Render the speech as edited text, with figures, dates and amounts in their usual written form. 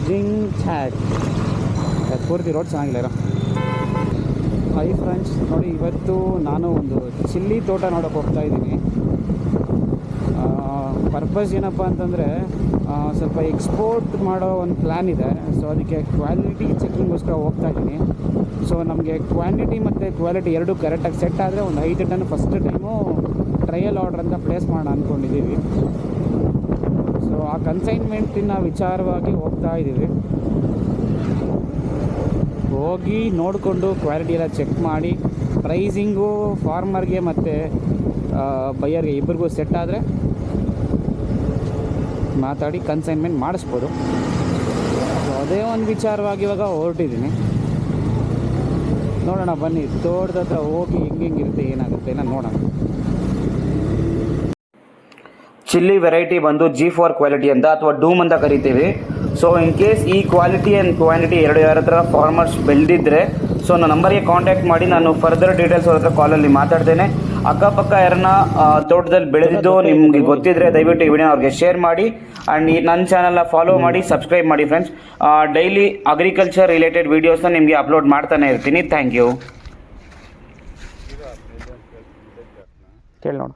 ಜಿಂಗ್ ಛ್ಯಾಟ್ ಪೂರ್ತಿ ರೋಡ್ ಚೆನ್ನಾಗಿಲ್ಲ ಇರೋ. ಹೈ ಫ್ರೆಂಡ್ಸ್, ನೋಡಿ ಇವತ್ತು ನಾನು ಒಂದು ಚಿಲ್ಲಿ ತೋಟ ನೋಡೋಕೆ ಹೋಗ್ತಾ ಇದ್ದೀನಿ. ಪರ್ಪಸ್ ಏನಪ್ಪ ಅಂತಂದರೆ ಸ್ವಲ್ಪ ಎಕ್ಸ್ಪೋರ್ಟ್ ಮಾಡೋ ಒಂದು ಪ್ಲ್ಯಾನ್ ಇದೆ. ಸೊ ಅದಕ್ಕೆ ಕ್ವಾಲಿಟಿ ಚೆಕಿಂಗ್ಗೋಸ್ಕರ ಹೋಗ್ತಾ ಇದ್ದೀನಿ. ಸೊ ನಮಗೆ ಕ್ವಾಂಟಿಟಿ ಮತ್ತು ಕ್ವಾಲಿಟಿ ಎರಡೂ ಕರೆಕ್ಟಾಗಿ ಸೆಟ್ ಆದರೆ ಒಂದು 5 ton first time trial order ಅಂತ ಪ್ಲೇಸ್ ಮಾಡೋಣ ಅಂದ್ಕೊಂಡಿದ್ದೀವಿ. ಸೊ ಆ ಕನ್ಸೈನ್ಮೆಂಟಿನ ವಿಚಾರವಾಗಿ ಹೋಗ್ತಾ ಇದ್ದೀವಿ. ಹೋಗಿ ನೋಡಿಕೊಂಡು ಕ್ವಾಲಿಟಿ ಎಲ್ಲ ಚೆಕ್ ಮಾಡಿ ಪ್ರೈಸಿಂಗು ಫಾರ್ಮರ್ಗೆ ಮತ್ತು ಬೈಯರ್ಗೆ ಇಬ್ಬರಿಗೂ ಸೆಟ್ ಆದರೆ ಮಾತಾಡಿ ಕನ್ಸೈನ್ಮೆಂಟ್ ಮಾಡಿಸ್ಬೋದು. ಸೊ ಅದೇ ಒಂದು ವಿಚಾರವಾಗಿ ಇವಾಗ ಹೊರಟಿದ್ದೀನಿ. ನೋಡೋಣ ಬನ್ನಿ, ತೋಟದ ಹತ್ರ ಹೋಗಿ ಹೆಂಗಿರುತ್ತೆ ಏನಾಗುತ್ತೆ ನಾನು ನೋಡೋಣ. ಚಿಲ್ಲಿ ವೆರೈಟಿ ಬಂದು G4 ಕ್ವಾಲಿಟಿ ಅಂತ ಅಥವಾ ಡೂಮ್ ಅಂತ ಕರಿತೀವಿ. ಸೊ ಇನ್ ಕೇಸ್ ಈ ಕ್ವಾಲಿಟಿ ಆ್ಯಂಡ್ ಕ್ವಾಂಟಿಟಿ ಎರಡು ಯಾರ ಹತ್ರ ಫಾರ್ಮರ್ಸ್ ಬೆಳೆದಿದ್ದರೆ ಸೊ ನನ್ನ ನಂಬರ್ಗೆ ಕಾಂಟ್ಯಾಕ್ಟ್ ಮಾಡಿ, ನಾನು ಫರ್ದರ್ ಡೀಟೇಲ್ಸ್ ಅವ್ರ ಹತ್ರ ಕಾಲಲ್ಲಿ ಮಾತಾಡ್ತೇನೆ. ಅಕ್ಕಪಕ್ಕ ಯಾರನ್ನ ತೋಟದಲ್ಲಿ ಬೆಳೆದಿದ್ದು ನಿಮಗೆ ಗೊತ್ತಿದ್ದರೆ ದಯವಿಟ್ಟು ಈ ವಿಡಿಯೋ ಅವ್ರಿಗೆ ಶೇರ್ ಮಾಡಿ. ಆ್ಯಂಡ್ ಈ ನನ್ನ ಚಾನಲ್ನ ಫಾಲೋ ಮಾಡಿ, ಸಬ್ಸ್ಕ್ರೈಬ್ ಮಾಡಿ ಫ್ರೆಂಡ್ಸ್. ಡೈಲಿ ಅಗ್ರಿಕಲ್ಚರ್ ರಿಲೇಟೆಡ್ ವೀಡಿಯೋಸ್ನ ನಿಮಗೆ ಅಪ್ಲೋಡ್ ಮಾಡ್ತಾನೆ ಇರ್ತೀನಿ. Thank you. ಕೇಳಿ ನೋಡು.